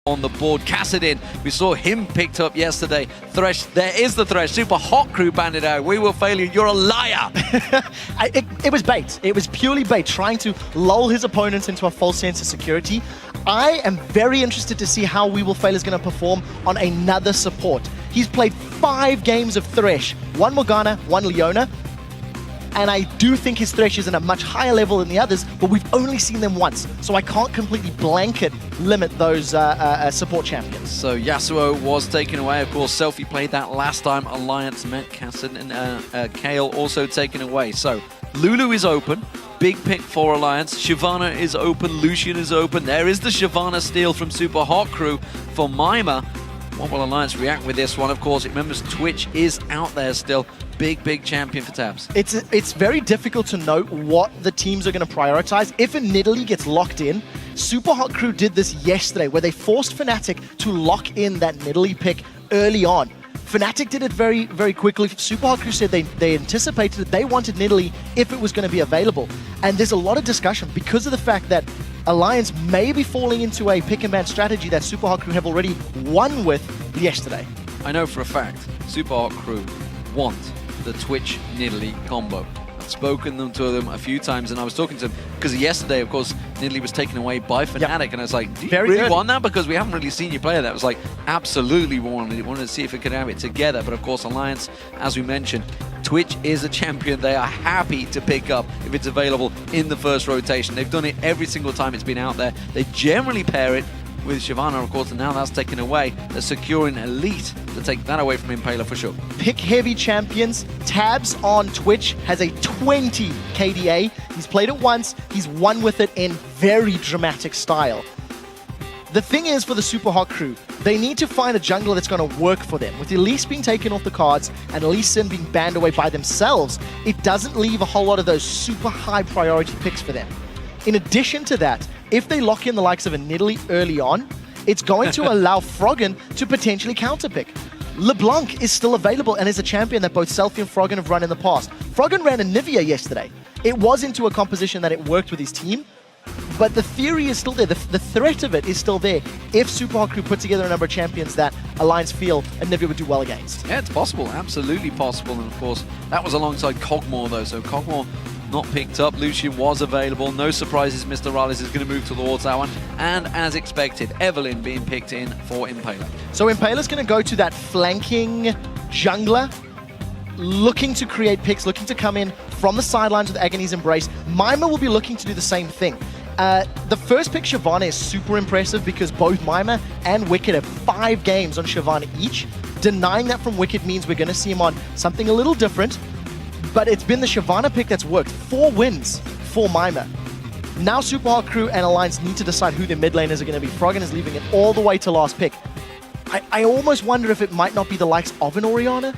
on the board. Kassadin, we saw him picked up yesterday. Thresh, there is the Thresh. Super Hot Crew banded out. We will fail you. You're a liar. It was bait. It was purely bait, trying to lull his opponents into a false sense of security. I am very interested to see how We Will Fail is going to perform on another support. He's played 5 games of Thresh, 1 Morgana, 1 Leona. And I do think his Thresh is in a much higher level than the others, but we've only seen them once. So I can't completely blanket limit those support champions. So Yasuo was taken away. Of course, Selfie played that last time. Alliance met Kassadin and Kale also taken away. So Lulu is open. Big pick for Alliance. Shyvana is open. Lucian is open. There is the Shyvana steal from Super Hot Crew for Mima. What will Alliance react with this one? Of course, it remembers Twitch is out there still. Big champion for Tabs. It's very difficult to know what the teams are going to prioritize. If a Nidalee gets locked in, Super Hot Crew did this yesterday, where they forced Fnatic to lock in that Nidalee pick early on. Fnatic did it very quickly. Super Hot Crew said they anticipated it. They wanted Nidalee if it was going to be available. And there's a lot of discussion because of the fact that Alliance may be falling into a pick-and-ban strategy that Super Hot Crew have already won with yesterday. I know for a fact Super Hot Crew want the Twitch Nidalee combo. I've spoken to them a few times, and I was talking to them because yesterday, of course, Nidalee was taken away by Fnatic, yep. And I was like, do you really want that? Because we haven't really seen you play that. I was like, absolutely wanted to see if we could have it together. But of course, Alliance, as we mentioned, Twitch is a champion they are happy to pick up if it's available in the first rotation. They've done it every single time it's been out there. They generally pair it with Shyvana, of course, and now that's taken away. They're securing Elite to take that away from Impaler for sure. Pick-heavy champions. Tabs on Twitch has a 20 KDA. He's played it once. He's won with it in very dramatic style. The thing is, for the Super Hot Crew, they need to find a jungler that's going to work for them. With Elise being taken off the cards and Lee Sin being banned away by themselves, it doesn't leave a whole lot of those super high priority picks for them. In addition to that, if they lock in the likes of a Nidalee early on, it's going to allow Froggen to potentially counterpick. LeBlanc is still available and is a champion that both Selfie and Froggen have run in the past. Froggen ran a Nivea yesterday. It was into a composition that it worked with his team, but the theory is still there. The threat of it is still there if Super Hot Crew put together a number of champions that Alliance feel a Nivea would do well against. Yeah, it's possible. Absolutely possible. And of course, that was alongside Cogmore, though. So Cogmore not picked up. Lucian was available. No surprises. Mr. Rallis is going to move towards that one. And as expected, Evelyn being picked in for Impaler. So Impaler's going to go to that flanking jungler, looking to create picks, looking to come in from the sidelines with Agony's Embrace. Mima will be looking to do the same thing. The first pick, Shyvana, is super impressive because both Mima and Wicked have 5 games on Shyvana each. Denying that from Wicked means we're going to see him on something a little different. But it's been the Shyvana pick that's worked. 4 wins for Mima. Now Super Hot Crew and Alliance need to decide who their mid laners are going to be. Froggen is leaving it all the way to last pick. I almost wonder if it might not be the likes of an Orianna.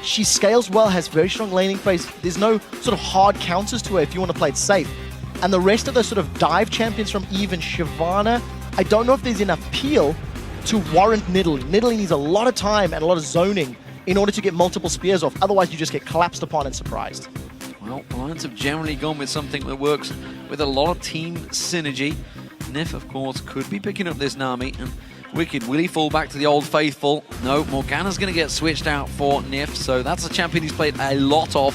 She scales well, has very strong laning phase. There's no sort of hard counters to her if you want to play it safe. And the rest of those sort of dive champions from Eve and Shyvana, I don't know if there's enough peel to warrant Nidalee. Nidalee needs a lot of time and a lot of zoning in order to get multiple spears off. Otherwise, you just get collapsed upon and surprised. Well, Alliance have generally gone with something that works with a lot of team synergy. Nif, of course, could be picking up this Nami. And Wicked, will he fall back to the old faithful? No, Morgana's going to get switched out for Nif. So that's a champion he's played a lot of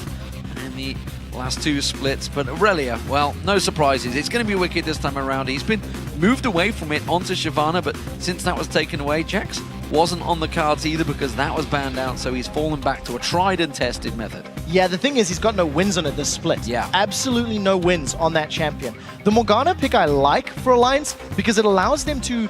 in the last 2 splits. But Aurelia, well, no surprises. It's going to be Wicked this time around. He's been moved away from it onto Shyvana, but since that was taken away, Jax wasn't on the cards either because that was banned out, so he's fallen back to a tried and tested method. Yeah, the thing is, he's got no wins on it this split. Yeah. Absolutely no wins on that champion. The Morgana pick I like for Alliance because it allows them to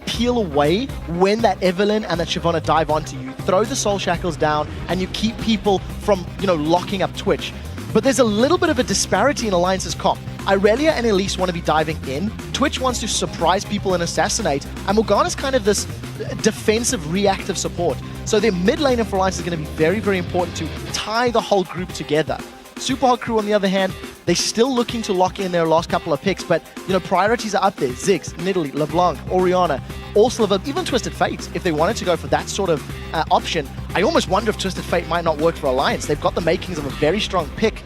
peel away when that Evelyn and that Shyvana dive onto you, throw the soul shackles down, and you keep people from, locking up Twitch. But there's a little bit of a disparity in Alliance's comp. Irelia and Elise want to be diving in. Twitch wants to surprise people and assassinate. And Morgana's kind of this defensive, reactive support. So their mid laner for Alliance is going to be very important to tie the whole group together. Super Hot Crew, on the other hand, they're still looking to lock in their last couple of picks, but priorities are up there. Ziggs, Nidalee, LeBlanc, Orianna, all Sliver, even Twisted Fate, if they wanted to go for that sort of option. I almost wonder if Twisted Fate might not work for Alliance. They've got the makings of a very strong pick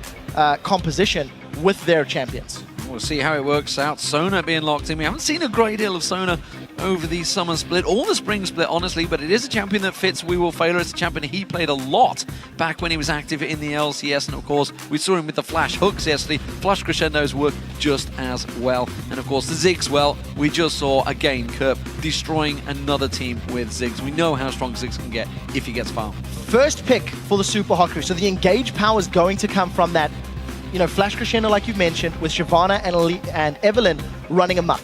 composition with their champions. We'll see how it works out. Sona being locked in. We haven't seen a great deal of Sona over the summer split, or the spring split, honestly, but it is a champion that fits We Will Failure. It's a champion he played a lot back when he was active in the LCS, and of course, we saw him with the flash hooks yesterday. Flash crescendos work just as well. And of course, the Ziggs, well, we just saw, again, Kerp destroying another team with Ziggs. We know how strong Ziggs can get if he gets far. First pick for the Super Hot Crew. So the engage power is going to come from that, flash crescendo like you've mentioned, with Shyvana and Evelyn running amok.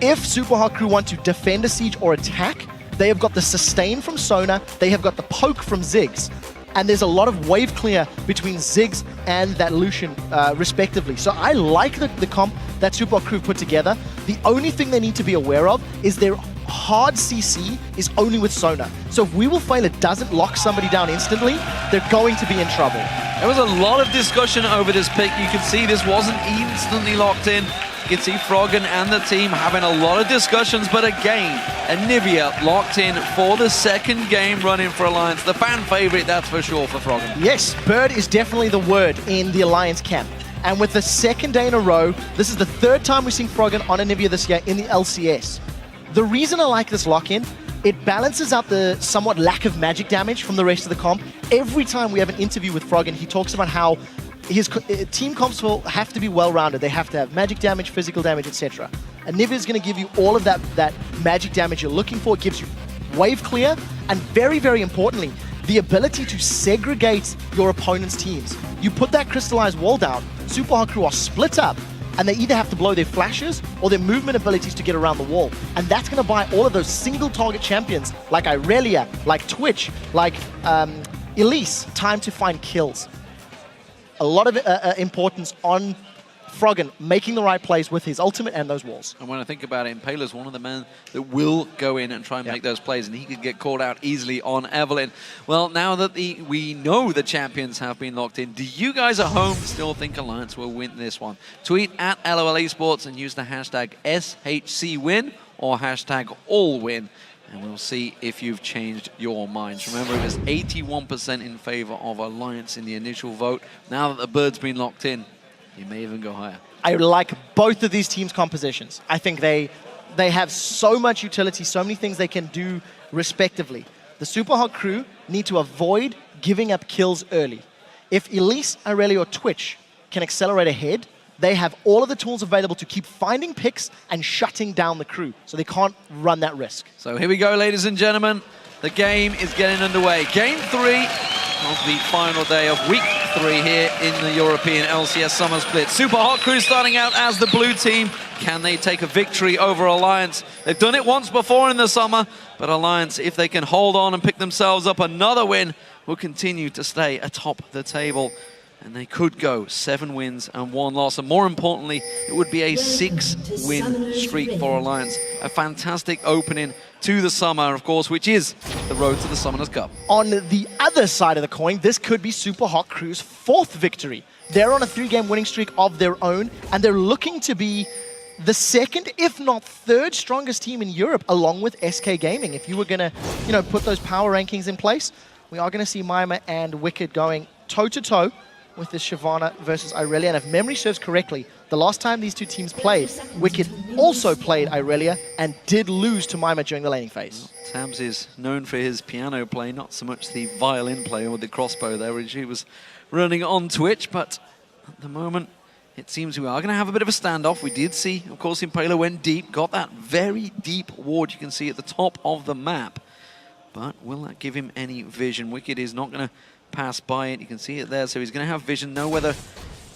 If Super Hot Crew want to defend a siege or attack, they have got the sustain from Sona, they have got the poke from Ziggs, and there's a lot of wave clear between Ziggs and that Lucian, respectively. So I like the comp that Super Hot Crew put together. The only thing they need to be aware of is their hard CC is only with Sona. So if We Will Fail it doesn't lock somebody down instantly, they're going to be in trouble. There was a lot of discussion over this pick. You can see this wasn't instantly locked in. You can see Froggen and the team having a lot of discussions, but again, Anivia locked in for the second game running for Alliance. The fan favorite, that's for sure, for Froggen. Yes, Bird is definitely the word in the Alliance camp. And with the second day in a row, this is the third time we've seen Froggen on Anivia this year in the LCS. The reason I like this lock-in, it balances out the somewhat lack of magic damage from the rest of the comp. Every time we have an interview with Froggen, he talks about how his team comps will have to be well-rounded. They have to have magic damage, physical damage, etc. Anivia is going to give you all of that magic damage you're looking for. It gives you wave clear, and very, very importantly, the ability to segregate your opponent's teams. You put that crystallized wall down, Super Hot Crew are split up, and they either have to blow their flashes or their movement abilities to get around the wall. And that's going to buy all of those single target champions like Irelia, like Twitch, like Elise, time to find kills. A lot of importance on Froggen making the right plays with his ultimate and those walls. And when I think about it, Impaler's one of the men that will go in and try and make those plays, and he could get caught out easily on Evelyn. Well, now that we know the champions have been locked in, do you guys at home still think Alliance will win this one? Tweet at LOL Esports and use the hashtag SHCWin or hashtag AllWin, and we'll see if you've changed your minds. Remember, it was 81% in favor of Alliance in the initial vote. Now that the Bird's been locked in, you may even go higher. I like both of these teams' compositions. I think they have so much utility, so many things they can do respectively. The Super Hot Crew need to avoid giving up kills early. If Elise, Irelia, or Twitch can accelerate ahead, they have all of the tools available to keep finding picks and shutting down the crew, so they can't run that risk. So here we go, ladies and gentlemen. The game is getting underway. Game 3 of the final day of week 3 here in the European LCS Summer Split. Super Hot Crew starting out as the blue team. Can they take a victory over Alliance? They've done it once before in the summer, but Alliance, if they can hold on and pick themselves up another win, will continue to stay atop the table. And they could go 7 wins and 1 loss. And more importantly, it would be a 6-win streak for Alliance. A fantastic opening to the summer, of course, which is the road to the Summoners Cup. On the other side of the coin, this could be Super Hot Crew's 4th victory. They're on a 3-game winning streak of their own, and they're looking to be the 2nd, if not 3rd strongest team in Europe, along with SK Gaming. If you were going to, put those power rankings in place, we are going to see Mima and Wicked going toe-to-toe with this Shyvana versus Irelia. And if memory serves correctly, the last time these two teams played, Wicked also played Irelia and did lose to Mima during the laning phase. Tabs is known for his piano play, not so much the violin play with the crossbow there, which he was running on Twitch. But at the moment, it seems we are going to have a bit of a standoff. We did see, of course, Impaler went deep, got that very deep ward you can see at the top of the map. But will that give him any vision? Wicked is not going to pass by it. You can see it there, so he's going to have vision, know whether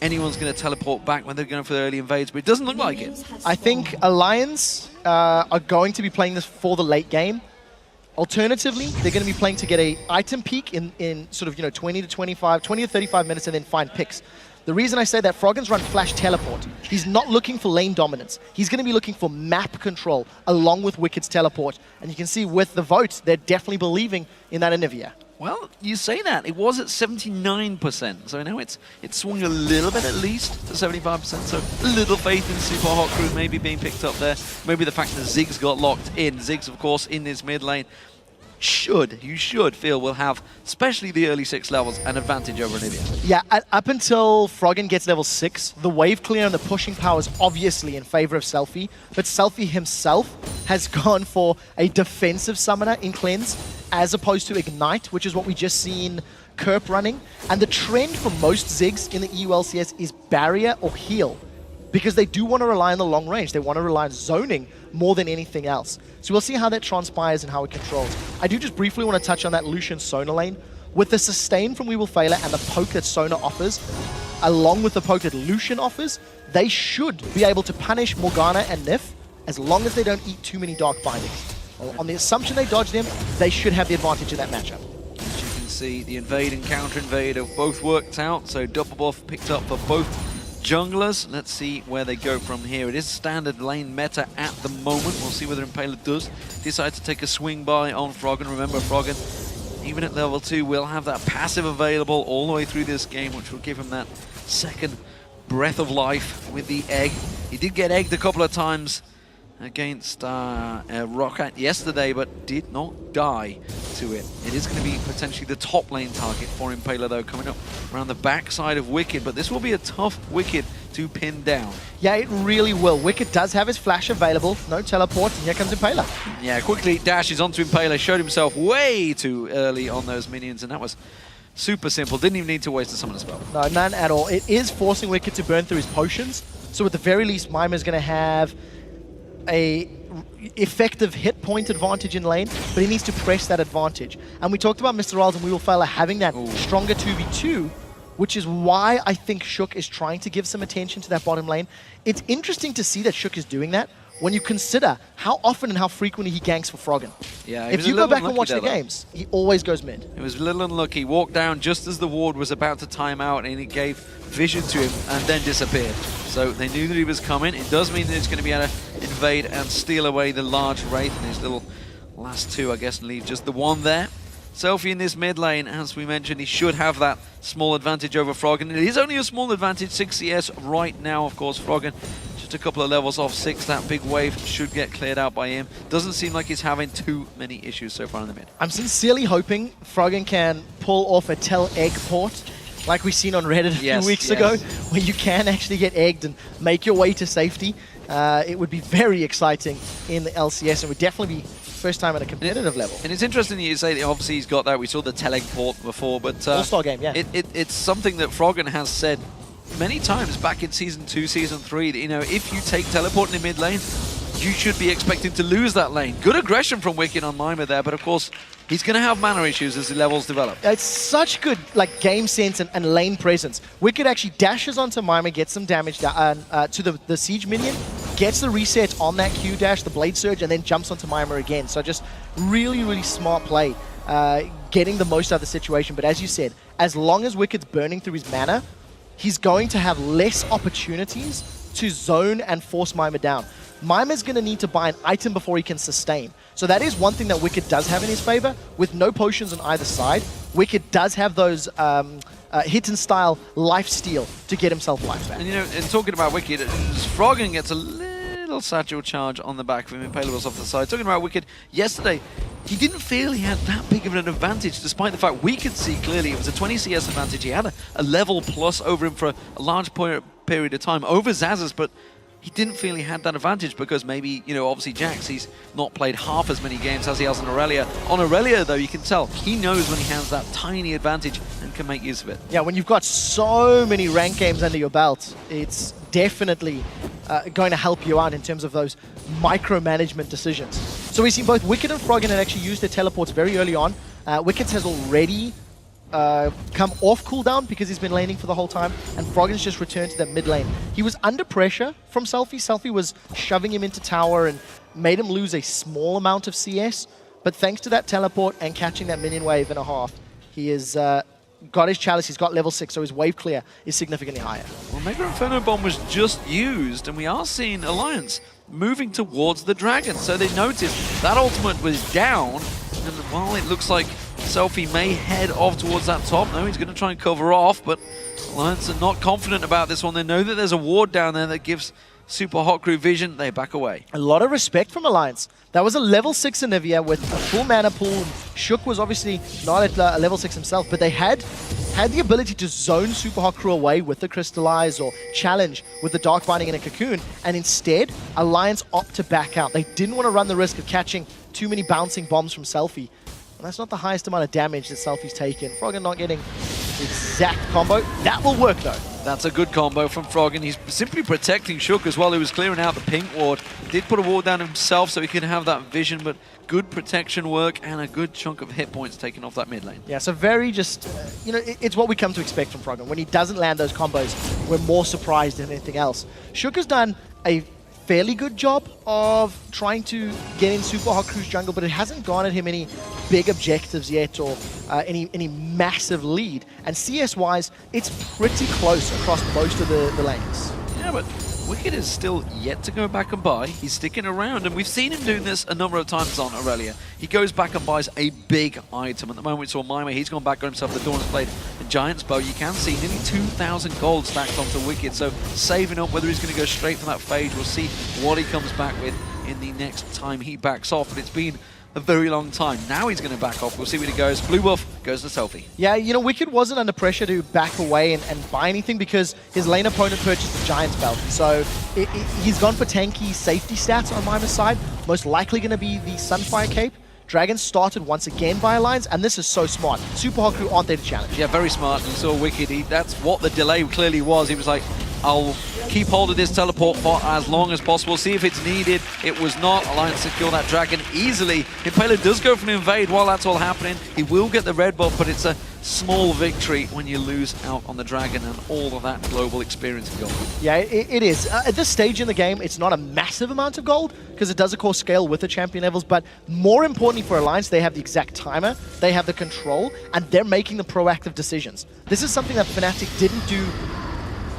anyone's going to teleport back, whether they're going for the early invades, but it doesn't look like it. I think Alliance are going to be playing this for the late game. Alternatively, they're going to be playing to get a item peak in sort of 20 to 35 minutes and then find picks. The reason I say that, Froggen's run flash teleport. He's not looking for lane dominance. He's going to be looking for map control along with Wicked's teleport. And you can see with the votes, they're definitely believing in that Anivia. Well, you say that. It was at 79%, so now it's swung a little bit at least to 75%, so a little faith in Super Hot Crew maybe being picked up there. Maybe the fact that Ziggs got locked in. Ziggs, of course, in this mid lane. you should feel will have, especially the early 6 levels, an advantage over Nivea. Yeah, up until Froggen gets level 6, the wave clear and the pushing power is obviously in favor of Selfie, but Selfie himself has gone for a defensive summoner in Cleanse as opposed to Ignite, which is what we just seen Kerp running. And the trend for most Ziggs in the EU LCS is barrier or heal, because they do want to rely on the long range. They want to rely on zoning more than anything else. So we'll see how that transpires and how it controls. I do just briefly want to touch on that Lucian Sona lane. With the sustain from We Will Fail It and the poke that Sona offers, along with the poke that Lucian offers, they should be able to punish Morgana and Nif as long as they don't eat too many Dark Bindings. Well, on the assumption they dodge them, they should have the advantage in that matchup. As you can see, the invade and counter invade have both worked out, so double buff picked up for both junglers. Let's see where they go from here. It is standard lane meta at the moment. We'll see whether Impaler does decide to take a swing by on Froggen. Remember, Froggen, even at level 2, will have that passive available all the way through this game, which will give him that second breath of life with the egg. He did get egged a couple of times against Roccat yesterday, but did not die to it. It is going to be potentially the top lane target for Impaler, though, coming up around the backside of Wicked, but this will be a tough Wicked to pin down. Yeah, it really will. Wicked does have his flash available, no teleport, and here comes Impaler. Yeah, quickly dashes onto Impaler, showed himself way too early on those minions, and that was super simple. Didn't even need to waste a summon spell. No, none at all. It is forcing Wicked to burn through his potions, so at the very least, Mimer's going to have a effective hit point advantage in lane, but he needs to press that advantage. And we talked about Mr. Riles and We Will Fail having that stronger 2v2, which is why I think Shook is trying to give some attention to that bottom lane. It's interesting to see that Shook is doing that when you consider how often and how frequently he ganks for Froggen. Yeah, if you go back and watch the games, he always goes mid. It was a little unlucky. Walked down just as the ward was about to time out, and it gave vision to him and then disappeared. So they knew that he was coming. It does mean that he's going to be able to invade and steal away the large Wraith in his little last 2, I guess, and leave just the 1 there. Selfie in this mid lane, as we mentioned, he should have that small advantage over Froggen. It is only a small advantage, 6 CS right now, of course. Froggen just a couple of levels off 6. That big wave should get cleared out by him. Doesn't seem like he's having too many issues so far in the mid. I'm sincerely hoping Froggen can pull off a tell egg port like we've seen on Reddit a few weeks ago, where you can actually get egged and make your way to safety. It would be very exciting in the LCS, and would definitely be first time at a competitive level. And it's interesting that you say that obviously he's got that. We saw the Teleg port before, but All-Star game, yeah. It's something that Froggen has said many times back in Season 2, Season 3, that, you know, if you take teleport in the mid lane, you should be expecting to lose that lane. Good aggression from Wicked on Mimer there, but of course, he's going to have mana issues as the levels develop. It's such good game sense and lane presence. Wicked actually dashes onto Mimer, gets some damage to the Siege minion, gets the reset on that Q dash, the Blade Surge, and then jumps onto Mimer again. So just really, really smart play, getting the most out of the situation. But as you said, as long as Wicked's burning through his mana, he's going to have less opportunities to zone and force Mimer down. Mimer's going to need to buy an item before he can sustain. So that is one thing that Wicked does have in his favor. With no potions on either side, Wicked does have those hit and style life steal to get himself life back. And, you know, and talking about Wicked, Froggen gets a little satchel charge on the back of him. Impaler was off the side. Talking about Wicked, yesterday, he didn't feel he had that big of an advantage, despite the fact we could see clearly it was a 20 CS advantage. He had a level plus over him for a large period of time, over Zazas, but he didn't feel he had that advantage because maybe, you know, obviously Jax, he's not played half as many games as he has on Aurelia. On Aurelia, though, you can tell he knows when he has that tiny advantage and can make use of it. Yeah, when you've got so many ranked games under your belt, it's definitely going to help you out in terms of those micromanagement decisions. So we've seen both Wicked and Froggen had actually used their teleports very early on. Wicked has already come off cooldown because he's been laning for the whole time, and Froggen's just returned to that mid lane. He was under pressure from Selfie. Selfie was shoving him into tower and made him lose a small amount of CS, but thanks to that teleport and catching that minion wave and a half, he has got his chalice, he's got level 6, so his wave clear is significantly higher. Well, Mega Inferno Bomb was just used, and we are seeing Alliance moving towards the dragon. So they noticed that ultimate was down, and while it looks like Selfie may head off towards that top, no, he's going to try and cover off, but Alliance are not confident about this one. They know that there's a ward down there that gives Super Hot Crew vision, they back away. A lot of respect from Alliance. That was a level 6 Anivia with a full mana pool. Shook was obviously not at a level 6 himself, but they had the ability to zone Super Hot Crew away with the Crystallize or challenge with the Dark Binding in a Cocoon, and instead, Alliance opt to back out. They didn't want to run the risk of catching too many bouncing bombs from Selfie. And that's not the highest amount of damage that Selfie's taken. Froggen not getting the exact combo. That will work though. That's a good combo from Froggen. He's simply protecting Shook as well. He was clearing out the pink ward. He did put a ward down himself so he could have that vision, but good protection work and a good chunk of hit points taken off that mid lane. Yeah, so very just, you know, it's what we come to expect from Froggen. When he doesn't land those combos, we're more surprised than anything else. Shook has done a fairly good job of trying to get in Super Hot Crew's jungle, but it hasn't garnered him any big objectives yet or any massive lead. And CS-wise, it's pretty close across most of the lanes. Yeah, but Wicked is still yet to go back and buy. He's sticking around, and we've seen him doing this a number of times on Aurelia. He goes back and buys a big item. At the moment, we saw Mime, he's gone back, got himself the Dawn's Blade, the Giant's Bow. You can see nearly 2,000 gold stacked onto Wicked, so saving up whether he's going to go straight for that phase. We'll see what he comes back with in the next time he backs off, but it's been a very long time. Now he's going to back off. We'll see where he goes. Blue buff goes to Selfie. Yeah, you know, Wicked wasn't under pressure to back away and buy anything because his lane opponent purchased the Giant's Belt. So he's gone for tanky safety stats on Mimer's side. Most likely going to be the Sunfire Cape. Dragon started once again by Alliance, and this is so smart. Super Hot Crew aren't there to challenge. Yeah, very smart. And you saw Wicked, that's what the delay clearly was. He was like, I'll keep hold of this teleport for as long as possible, see if it's needed. It was not. Alliance secure that dragon easily. Impaler does go for an invade while that's all happening. He will get the red buff, but it's a small victory when you lose out on the dragon and all of that global experience you got. Yeah, it is. At this stage in the game, it's not a massive amount of gold, because it does, of course, scale with the champion levels, but more importantly for Alliance, they have the exact timer, they have the control, and they're making the proactive decisions. This is something that Fnatic didn't do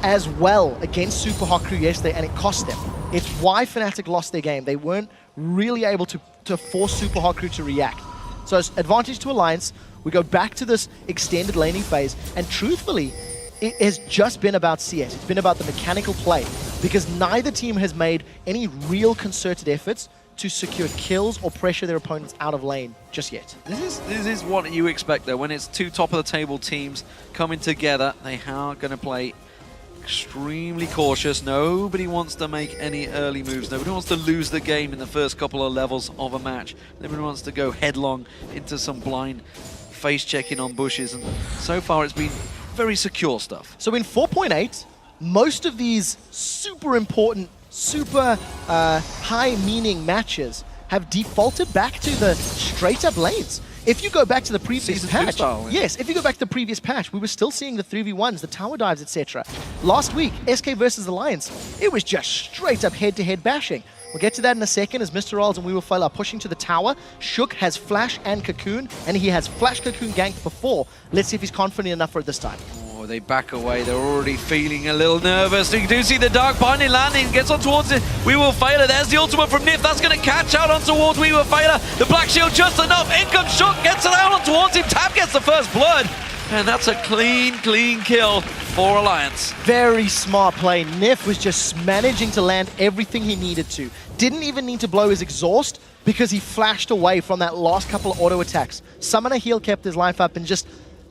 as well against Super Hot Crew yesterday, and it cost them. It's why Fnatic lost their game. They weren't really able to force Super Hot Crew to react. So it's advantage to Alliance. We go back to this extended laning phase, and truthfully, it has just been about CS. It's been about the mechanical play, because neither team has made any real concerted efforts to secure kills or pressure their opponents out of lane just yet. This is what you expect, though. When it's two top-of-the-table teams coming together, they are going to play extremely cautious. Nobody wants to make any early moves. Nobody wants to lose the game in the first couple of levels of a match. Nobody wants to go headlong into some blind face checking on bushes. And so far it's been very secure stuff. So in 4.8, most of these super important, super high meaning matches have defaulted back to the straight up lanes. If you go back to the previous patch, yes, if you go back to the previous patch, we were still seeing the 3v1s, the tower dives, etc. Last week, SK versus Alliance, it was just straight up head-to-head bashing. We'll get to that in a second as Mr. Rolls and We Will Fail are pushing to the tower. Shook has Flash and Cocoon, and he has Flash Cocoon ganked before. Let's see if he's confident enough for it this time. Oh, they back away. They're already feeling a little nervous. You do see the Dark Binding landing. Gets on towards it. We Will Fail. There's the ultimate from Nif. That's going to catch out on towards We Will Fail. The Black Shield just enough. In comes Shook. Gets it out on towards him. Tab gets the first blood. And that's a clean kill for Alliance. Very smart play. Nif was just managing to land everything he needed to. Didn't even need to blow his exhaust because he flashed away from that last couple of auto attacks. Summoner heal kept his life up, and just,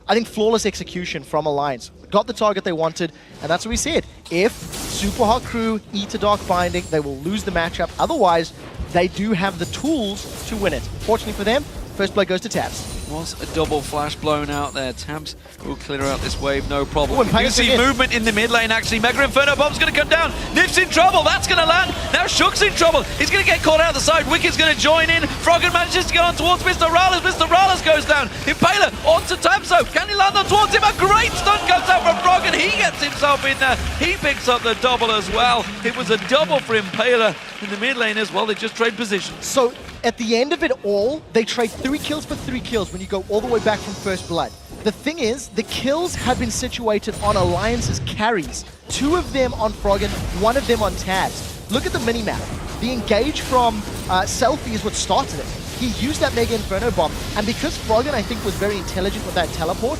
I think, flawless execution from Alliance. Got the target they wanted, and that's what we said. If Super Hot Crew eat a Dark Binding, they will lose the matchup. Otherwise, they do have the tools to win it. Fortunately for them, first blood goes to Tabs. Was a double flash blown out there. Tabs will clear out this wave, no problem. Oh, you can see movement in the mid lane, actually. Mega Inferno Bomb's going to come down. Nif's in trouble. That's going to land. Now Shook's in trouble. He's going to get caught out the side. Wicked's going to join in. Froggen manages to get on towards Mr. Rallis. Mr. Rallis goes down. Impaler onto Tabso. Can he land on towards him? A great stunt comes out from Froggen. He gets himself in there. He picks up the double as well. It was a double for Impaler in the mid lane as well. They just trade positions. So at the end of it all, they trade 3 kills for 3 kills when you go all the way back from first blood. The thing is, the kills have been situated on Alliance's carries. 2 of them on Froggen, 1 of them on Tabs. Look at the minimap. The engage from Selfie is what started it. He used that Mega Inferno Bomb, and because Froggen, I think, was very intelligent with that teleport,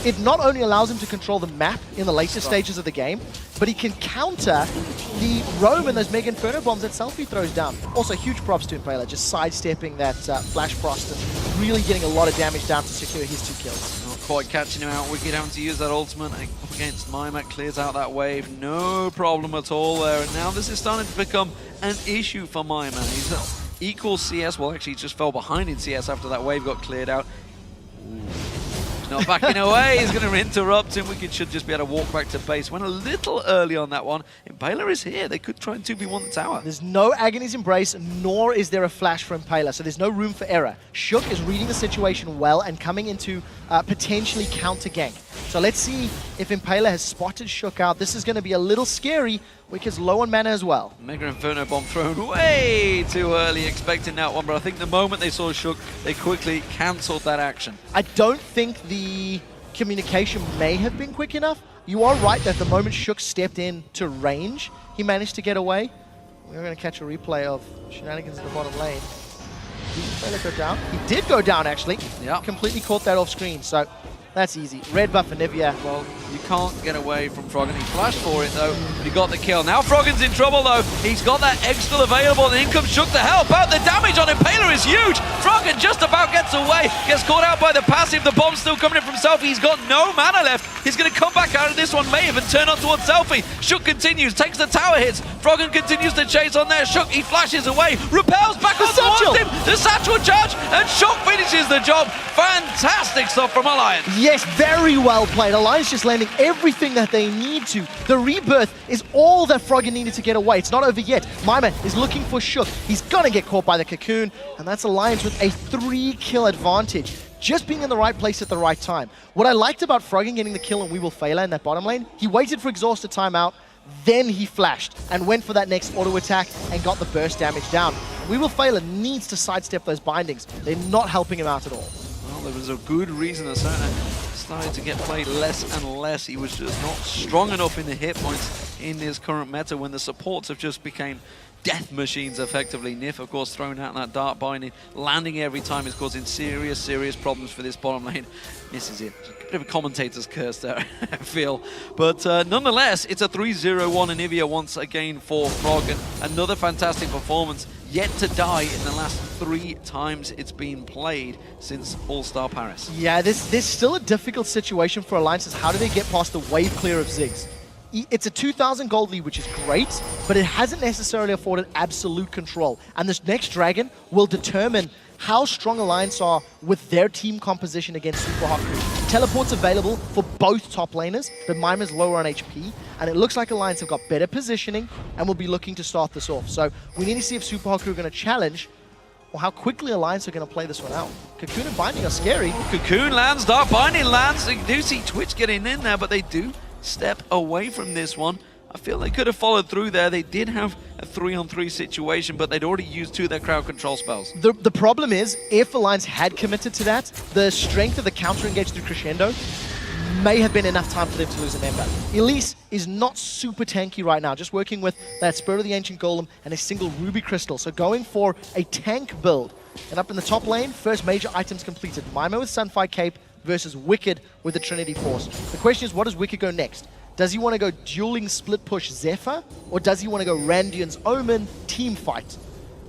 it not only allows him to control the map in the later stages of the game, but he can counter the roam and those Mega Inferno bombs that Selfie throws down. Also, huge props to Impaler, just sidestepping that Flash Frost and really getting a lot of damage down to secure his 2 kills. Not quite catching him out. Wicked having to use that ultimate up against Mima, clears out that wave. No problem at all there. And now this is starting to become an issue for Mima. He's at equal CS. Well, actually, he just fell behind in CS after that wave got cleared out. Not backing away, he's going to interrupt him. Wicked should just be able to walk back to base. Went a little early on that one. Impaler is here. They could try and 2v1 the tower. There's no Agony's Embrace, nor is there a flash for Impaler, so there's no room for error. Shook is reading the situation well and coming into potentially counter gank. So let's see if Impaler has spotted Shook out. This is going to be a little scary. Wicked's low on mana as well. Mega Inferno bomb thrown way too early, expecting that one, but I think the moment they saw Shook, they quickly cancelled that action. I don't think the communication may have been quick enough. You are right that the moment Shook stepped in to range, he managed to get away. We're going to catch a replay of shenanigans in the bottom lane. Did Impaler go down? He did go down, actually. Yeah. Completely caught that off screen, so that's easy. Red buff for Nivea. Well, you can't get away from Froggen. He flashed for it, though, but he got the kill. Now Froggen's in trouble, though. He's got that egg still available, and in comes Shook to help out. The damage on Impaler is huge. Froggen just about gets away. Gets caught out by the passive. The bomb's still coming in from Selfie. He's got no mana left. He's going to come back out of this one, may even turn on towards Selfie. Shook continues, takes the tower hits. Froggen continues to chase on there. Shook, he flashes away. Repels back on towards him. The satchel charge, and Shook finishes the job. Fantastic stuff from Alliance. Yes, very well played. Alliance just landing everything that they need to. The rebirth is all that Froggen needed to get away. It's not over yet. Mima is looking for Shook. He's gonna get caught by the cocoon, and that's Alliance with a 3-kill advantage. Just being in the right place at the right time. What I liked about Froggen getting the kill on We Will Fail in that bottom lane, he waited for exhaust to time out, then he flashed and went for that next auto attack and got the burst damage down. We Will Fail needs to sidestep those bindings. They're not helping him out at all. Well, there was a good reason that Cerner started to get played less and less. He was just not strong enough in the hit points in his current meta when the supports have just became death machines effectively. Nif, of course, throwing out that dart binding, landing every time is causing serious, serious problems for this bottom lane. Misses it. A bit of a commentator's curse there, I feel. But nonetheless, it's a 3-0-1 Anivia once again for Froggen. Another fantastic performance, yet to die in the last 3 times it's been played since All-Star Paris. Yeah, there's still a difficult situation for Alliances. How do they get past the wave clear of Ziggs? It's a 2,000 gold lead, which is great, but it hasn't necessarily afforded absolute control. And this next dragon will determine how strong Alliance are with their team composition against Super Hot Crew. Teleport's available for both top laners, but Mima's lower on HP, and it looks like Alliance have got better positioning and will be looking to start this off. So we need to see if Super Hot Crew are going to challenge, or how quickly Alliance are going to play this one out. Cocoon and Binding are scary. Cocoon lands, Dark Binding lands. You do see Twitch getting in there, but they do step away from this one. I feel they could have followed through there. They did have a 3-on-3 situation, but they'd already used 2 of their crowd control spells. The problem is, if Alliance had committed to that, the strength of the counter-engage through Crescendo may have been enough time for them to lose a member. Elise is not super tanky right now, just working with that Spirit of the Ancient Golem and a single Ruby Crystal. So going for a tank build. And up in the top lane, first major items completed. Mima with Sunfire Cape versus Wicked with the Trinity Force. The question is, what does Wicked go next? Does he want to go dueling split push Zephyr, or does he want to go Randian's Omen team fight?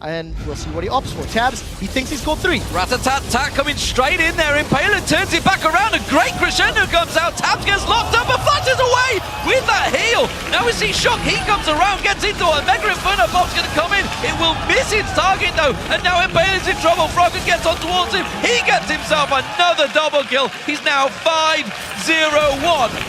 And we'll see what he opts for. Tabs, he thinks he scored 3. Rat-a-tat-tat coming straight in there. Impaler turns it back around. A great crescendo comes out. Tabs gets locked up and flashes away with that heal. Now we see Shook. He comes around, gets into a Mega Inferno bomb's going to come in. It will miss its target though. And now Impaler's in trouble. Froggen gets on towards him. He gets himself another double kill. He's now 5-0-1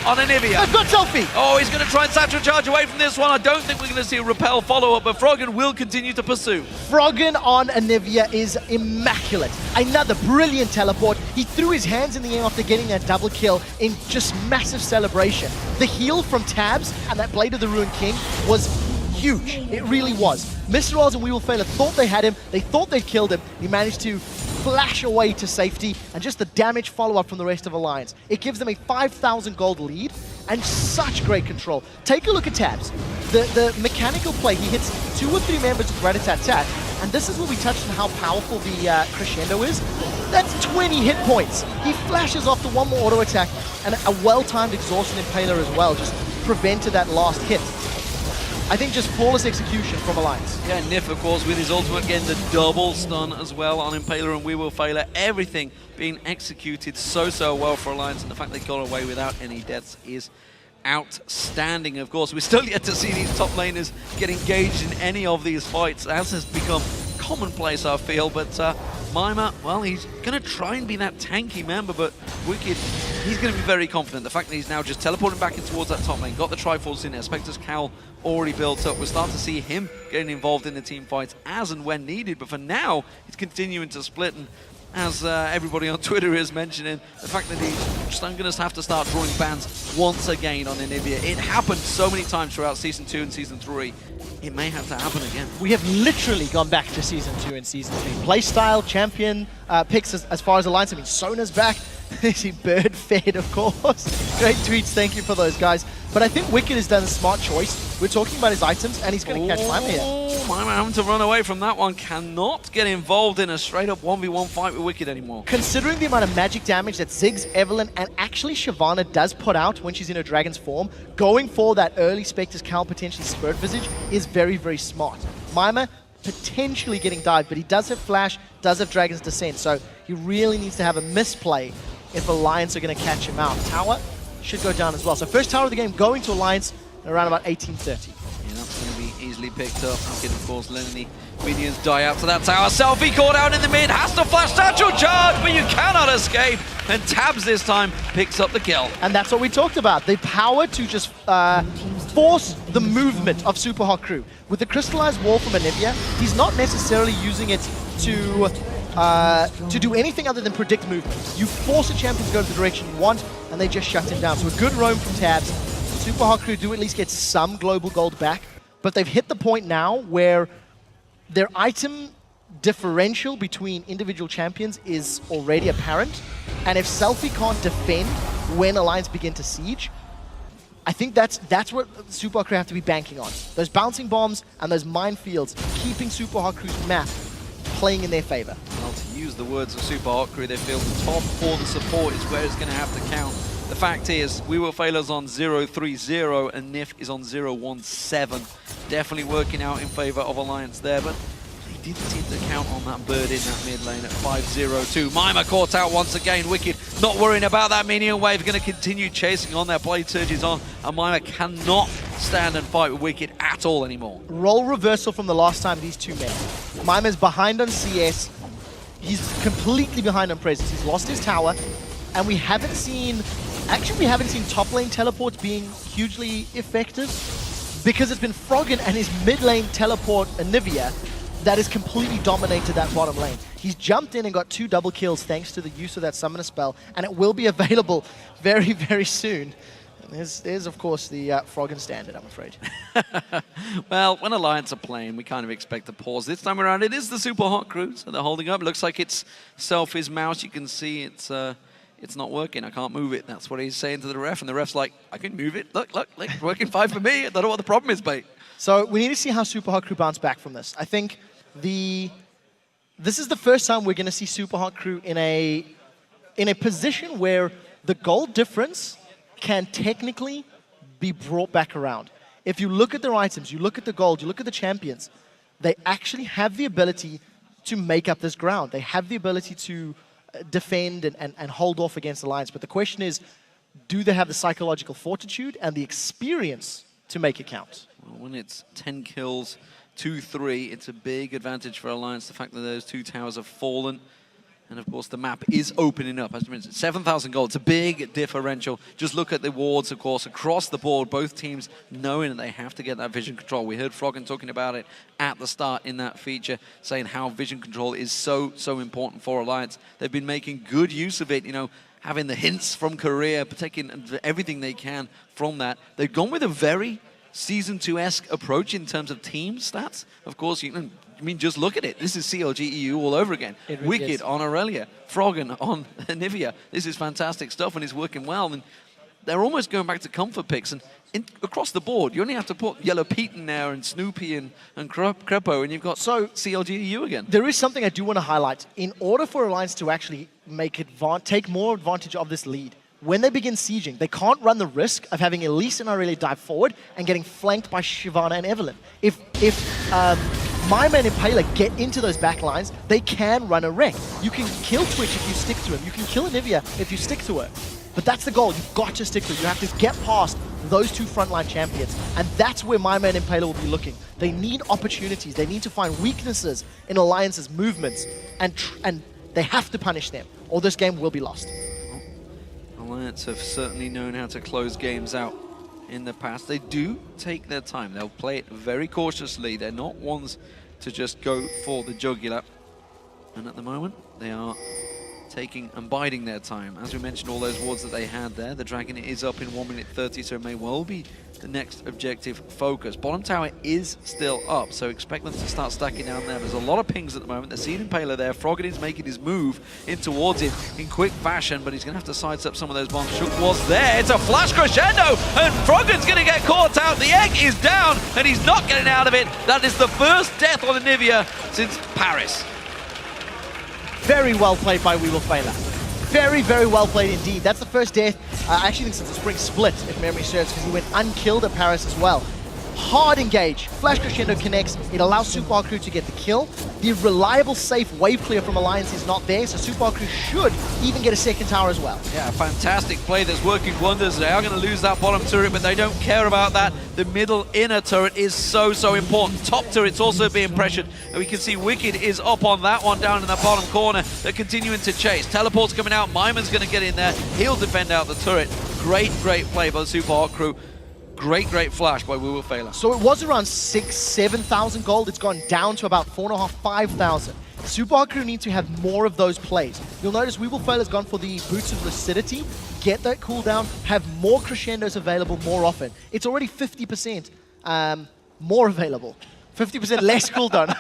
on Anivia. They've got Selfie. Oh, he's going to try and satchel charge away from this one. I don't think we're going to see a repel follow-up, but Froggen will continue to pursue. Froggen on Anivia is immaculate. Another brilliant teleport. He threw his hands in the air after getting that double kill in just massive celebration. The heal from Tabs and that Blade of the Ruined King was huge. It really was. Mr. Oz and We Will Fail thought they had him. They thought they'd killed him. He managed to flash away to safety, and just the damage follow-up from the rest of Alliance. It gives them a 5,000 gold lead and such great control. Take a look at Tabs. The mechanical play, he hits 2 or 3 members with Rat-a-tat-tat, And this is where we touched on how powerful the crescendo is. That's 20 hit points. He flashes off the one more auto attack, and a well-timed exhaustion impaler as well just prevented that last hit. I think just flawless execution from Alliance. Yeah, Nif, of course, with his ultimate, getting the double stun as well on Impaler and We Will Failure. Everything being executed so well for Alliance, and the fact they got away without any deaths is outstanding. Of course, we're still yet to see these top laners get engaged in any of these fights, as has become commonplace, I feel. But Mima, well, he's going to try and be that tanky member, but Wicked, he's going to be very confident. The fact that he's now just teleporting back in towards that top lane, got the Triforce in there, Spectre's Cowl already built up. We're starting to see him getting involved in the team fights as and when needed, but for now, he's continuing to split. And as everybody on Twitter is mentioning, the fact that he's just going to have to start drawing bans once again on Anivia. It happened so many times throughout Season 2 and Season 3. It may have to happen again. We have literally gone back to Season 2 and Season 3. Playstyle, champion picks as far as Alliance. I mean, Sona's back. Is he bird fed, of course? Great tweets, thank you for those guys. But I think Wicked has done a smart choice. We're talking about his items, and he's going to catch Mima here. Mima having to run away from that one. Cannot get involved in a straight-up 1v1 fight with Wicked anymore. Considering the amount of magic damage that Ziggs, Evelynn, and actually Shyvana does put out when she's in her Dragon's form, going for that early Spectre's Cowl, potentially Spirit Visage, is very smart. Mima potentially getting dived, but he does have Flash, does have Dragon's Descent, so he really needs to have a misplay if Alliance are going to catch him out. Tower should go down as well. So first tower of the game going to Alliance around about 1830. Yeah, that's going to be easily picked up. Wicked, of course, letting the minions die out to that tower. Selfie caught out in the mid, has to flash natural charge, but you cannot escape. And Tabs this time picks up the kill. And that's what we talked about. The power to just force the movement of Super Hot Crew. With the crystallized wall from Anivia, he's not necessarily using it to do anything other than predict movement. You force a champion to go to the direction you want, and they just shut him down. So a good roam from Tabs. Super Hot Crew do at least get some global gold back, but they've hit the point now where their item differential between individual champions is already apparent, and if Selfie can't defend when Alliance begin to siege, I think that's what Super Hot Crew have to be banking on. Those bouncing bombs and those minefields, keeping Super Hot Crew's map playing in their favor. Well, to use the words of Super Hot Crew, they feel the top for the support is where it's going to have to count. The fact is, We Will Fail's on 0-3-0 and Nif is on 0-1-7. Definitely working out in favor of Alliance there, but they didn't seem to count on that bird in that mid lane at 5-0-2. Mima caught out once again. Wicked not worrying about that minion wave, going to continue chasing on. Their blade surges on, and Mima cannot stand and fight with Wicked at all anymore. Role reversal from the last time these two met. Mima's behind on CS. He's completely behind on presence. He's lost his tower, and we haven't seen top lane teleports being hugely effective because it's been Froggen and his mid lane teleport Anivia that has completely dominated that bottom lane. He's jumped in and got 2 double kills thanks to the use of that summoner spell, and it will be available very soon. And there's of course the Froggen standard, I'm afraid. Well, when Alliance are playing, we kind of expect a pause. This time around, it is the Super Hot Crew, so they're holding up. Looks like it's Selfie's mouse. You can see it's not working. I can't move it. That's what he's saying to the ref, and the ref's like, I can move it. Look, it's working fine for me. I don't know what the problem is, mate. So we need to see how Super Hot Crew bounce back from this. I think this is the first time we're going to see Super Hot Crew in a position where the gold difference can technically be brought back around. If you look at their items, you look at the gold, you look at the champions, they actually have the ability to make up this ground. They have the ability to defend and hold off against Alliance. But the question is, do they have the psychological fortitude and the experience to make it count? Well, when it's 10 kills, 2-3, it's a big advantage for Alliance, the fact that those 2 towers have fallen. And of course, the map is opening up. As you mentioned, 7,000 gold. It's a big differential. Just look at the wards, of course, across the board. Both teams knowing that they have to get that vision control. We heard Froggen talking about it at the start in that feature, saying how vision control is so important for Alliance. They've been making good use of it, you know, having the hints from Korea, taking everything they can from that. They've gone with a very Season 2-esque approach in terms of team stats. Of course, just look at it. This is CLG EU all over again. Really Wicked on Aurelia, Froggen on Anivia. This is fantastic stuff, and it's working well. And they're almost going back to comfort picks. And across the board, you only have to put Yellow Pete in there and Snoopy and Crepo, and you've got CLGU again. There is something I do want to highlight. In order for Alliance to actually take more advantage of this lead, when they begin sieging, they can't run the risk of having Elise and Aurelia dive forward and getting flanked by Shyvana and Evelyn. If Mima and Impaler get into those back lines, they can run a wreck. You can kill Twitch if you stick to him. You can kill Anivia if you stick to her. But that's the goal. You've got to stick to it. You have to get past those two frontline champions. And that's where Mima and Impaler will be looking. They need opportunities. They need to find weaknesses in Alliance's movements. And they have to punish them, or this game will be lost. Alliance have certainly known how to close games out in the past. They do take their time. They'll play it very cautiously. They're not ones to just go for the jugular. And at the moment, they are taking and biding their time. As we mentioned, all those wards that they had there, the Dragon is up in 1 minute 30, so it may well be the next objective focus. Bottom tower is still up, so expect them to start stacking down there. There's a lot of pings at the moment. They're seeing Impaler there. Froggen is making his move in towards it in quick fashion, but he's going to have to sidestep some of those bombs. Shook was there. It's a flash crescendo, and Froggen's going to get caught out. The egg is down, and he's not getting out of it. That is the first death on Anivia since Paris. Very well played by WeWillFailure. Very, very well played indeed. That's the first death, I actually think, since the spring split, if memory serves, because he went unkilled at Paris as well. Hard engage. Flash Crescendo connects. It allows Super Crew to get the kill. The reliable, safe wave clear from Alliance is not there, so Super Crew should even get a second tower as well. Yeah, fantastic play that's working wonders. They are going to lose that bottom turret, but they don't care about that. The middle inner turret is so important. Top turret's also being pressured. And we can see Wicked is up on that one down in the bottom corner. They're continuing to chase. Teleport's coming out. Mimon's going to get in there. He'll defend out the turret. Great play by the Super Hot Crew. Great flash by WeWillFailure. So it was around 6,000-7,000 gold. It's gone down to about 4,500-5,000. Super Hot Crew need to have more of those plays. You'll notice WeWillFailure's gone for the Boots of Lucidity. Get that cooldown, have more crescendos available more often. It's already 50% more available. 50% less cooldown.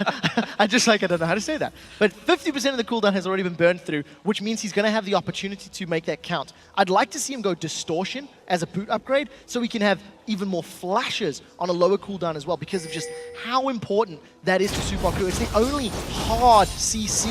I don't know how to say that. But 50% of the cooldown has already been burned through, which means he's going to have the opportunity to make that count. I'd like to see him go Distortion as a boot upgrade, so we can have even more flashes on a lower cooldown as well, because of just how important that is to Super Crew. It's the only hard CC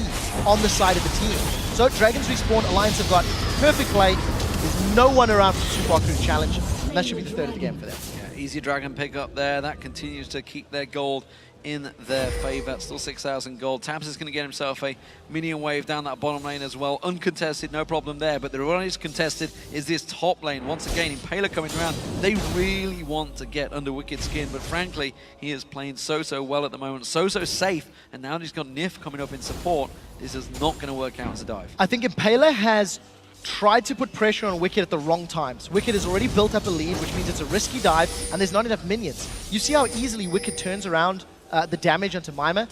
on the side of the team. So Dragons respawn, Alliance have got perfect play. There's no one around for Super Crew to challenge, and that should be the third of the game for them. Easy Dragon pick up there. That continues to keep their gold in their favor. Still 6,000 gold. Tabs is going to get himself a minion wave down that bottom lane as well. Uncontested, no problem there. But the one is contested is this top lane. Once again, Impaler coming around. They really want to get under Wicked skin. But frankly, he is playing so well at the moment. So safe. And now that he's got Nif coming up in support, this is not going to work out as a dive. I think Impaler has tried to put pressure on Wicked at the wrong times. Wicked has already built up a lead, which means it's a risky dive, and there's not enough minions. You see how easily Wicked turns around the damage onto Mima?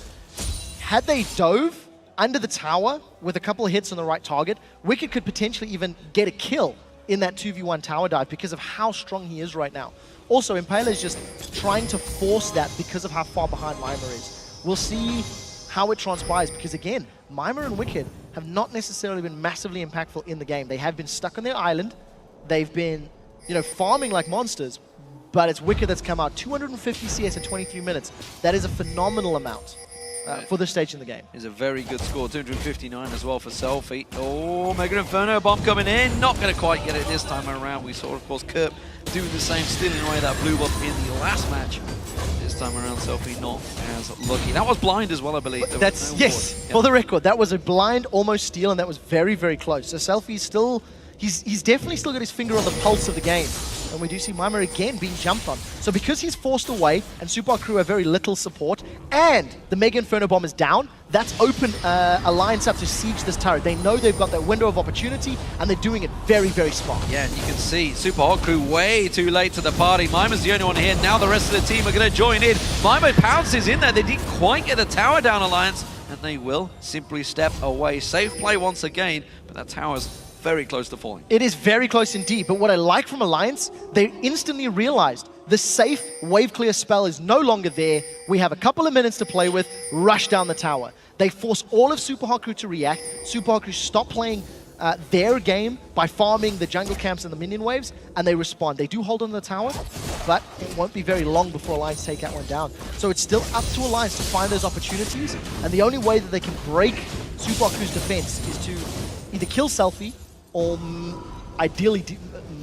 Had they dove under the tower with a couple of hits on the right target, Wicked could potentially even get a kill in that 2v1 tower dive because of how strong he is right now. Also, Impaler is just trying to force that because of how far behind Mima is. We'll see how it transpires, because again, Mima and Wicked have not necessarily been massively impactful in the game. They have been stuck on their island. They've been, farming like monsters, but it's Wicked that's come out. 250 CS in 23 minutes. That is a phenomenal amount for this stage in the game. Is a very good score. 259 as well for Selfie. Oh, Mega Inferno bomb coming in. Not going to quite get it this time around. We saw, of course, Kurt doing the same, stealing away that blue buff in the last match. This time around, Selfie not as lucky. That was blind as well, I believe. That's, yes, for the record, that was a blind, almost steal, and that was very close. So Selfie's still, he's definitely still got his finger on the pulse of the game. And we do see Mima again being jumped on. So because he's forced away and Super Crew have very little support, and the Mega Inferno Bomb is down, that's opened Alliance up to siege this turret. They know they've got that window of opportunity, and they're doing it very smart. Yeah, and you can see Super Hot Crew way too late to the party. Mima's the only one here. Now the rest of the team are going to join in. Mima pounces in there. They didn't quite get the tower down, Alliance, and they will simply step away. Safe play once again, but that tower's very close to falling. It is very close indeed, but what I like from Alliance, they instantly realized the safe wave clear spell is no longer there. We have a couple of minutes to play with, rush down the tower. They force all of Super Hot Crew to react. Super Hot Crew stop playing their game by farming the jungle camps and the minion waves, and they respond. They do hold on the tower, but it won't be very long before Alliance take that one down. So it's still up to Alliance to find those opportunities, and the only way that they can break SUPA Crew's defense is to either kill Selfie or ideally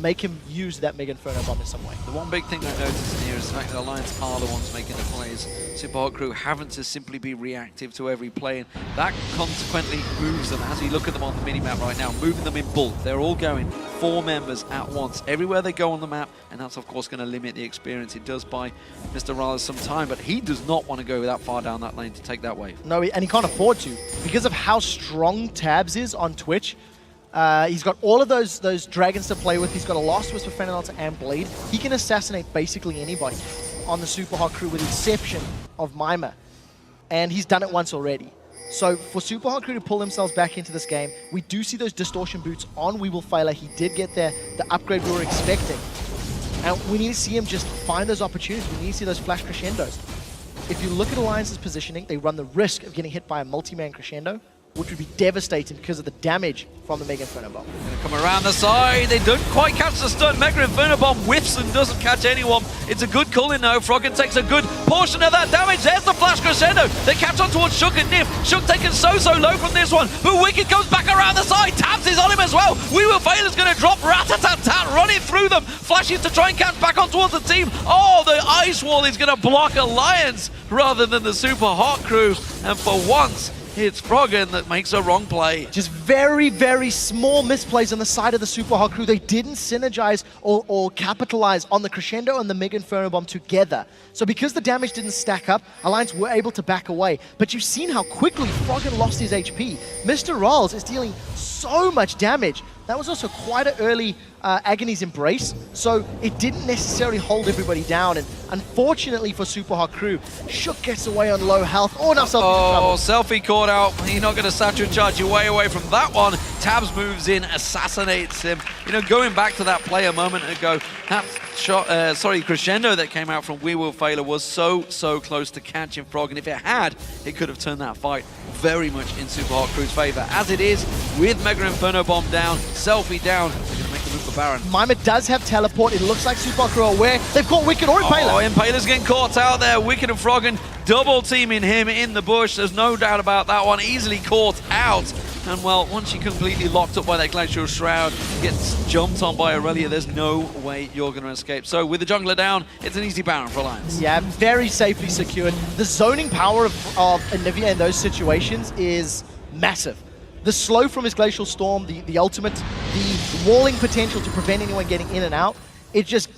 make him use that Mega Inferno Bomb in some way. The one big thing I noticed here is the fact that Alliance are the ones making the plays. SUPA Crew having to simply be reactive to every play, and that consequently moves them, as you look at them on the minimap right now, moving them in bulk. They're all going 4 members at once, everywhere they go on the map, and that's of course going to limit the experience. It does buy Mr. Rallis some time, but he does not want to go that far down that lane to take that wave. No, and he can't afford to. Because of how strong Tabs is on Twitch, he's got all of those dragons to play with. He's got a Last Whisper, Fenrir and Blade. He can assassinate basically anybody on the SUPA Crew with the exception of Mima. And he's done it once already. So for SUPA Crew to pull themselves back into this game, we do see those distortion boots on We Will Failure. He did get the upgrade we were expecting. And we need to see him just find those opportunities. We need to see those flash crescendos. If you look at Alliance's positioning, they run the risk of getting hit by a multi-man crescendo, which would be devastating because of the damage from the Mega Inferno Bomb. Gonna come around the side, they don't quite catch the stun. Mega Inferno Bomb whiffs and doesn't catch anyone. It's a good call-in though. Froggen takes a good portion of that damage. There's the flash crescendo. They catch on towards Shook and Nif. Shook taken so low from this one, but Wicked goes back around the side. Tabs is on him as well. We Will Fail is gonna drop Rat-a-tat-tat, running through them. Flashes to try and catch back on towards the team. Oh, the ice wall is gonna block Alliance rather than the SUPA Crew. And for once, it's Froggen that makes a wrong play. Just very, very small misplays on the side of the SUPA Crew. They didn't synergize or capitalize on the crescendo and the Mega Inferno Bomb together. So because the damage didn't stack up, Alliance were able to back away. But you've seen how quickly Froggen lost his HP. Mr. Rawls is dealing so much damage. That was also quite an early Agony's Embrace, so it didn't necessarily hold everybody down. And unfortunately for SUPA Crew, Shook gets away on low health. Oh, now Selfie in trouble. Selfie caught out. You're not going to saturate charge your way away from that one. Tabs moves in, assassinates him. You know, going back to that play a moment ago, that shot, crescendo that came out from We Will Failure was so close to catching Froggen. If it had, it could have turned that fight very much in SUPA Crew's favor. As it is, with Mega Inferno Bomb down, Selfie down, they're going to make the move for Baron. Mima does have teleport. It looks like SUPA Crew are aware. They've caught Wicked or Impaler. Oh, Impaler's getting caught out there. Wicked and Froggen double teaming him in the bush. There's no doubt about that one. Easily caught out. And well, once you're completely locked up by that Glacial Shroud, gets jumped on by Aurelia, there's no way you're going to escape. So with the jungler down, it's an easy Baron for Alliance. Yeah, very safely secured. The zoning power of Anivia in those situations is massive. The slow from his Glacial Storm, the ultimate, the walling potential to prevent anyone getting in and out, it just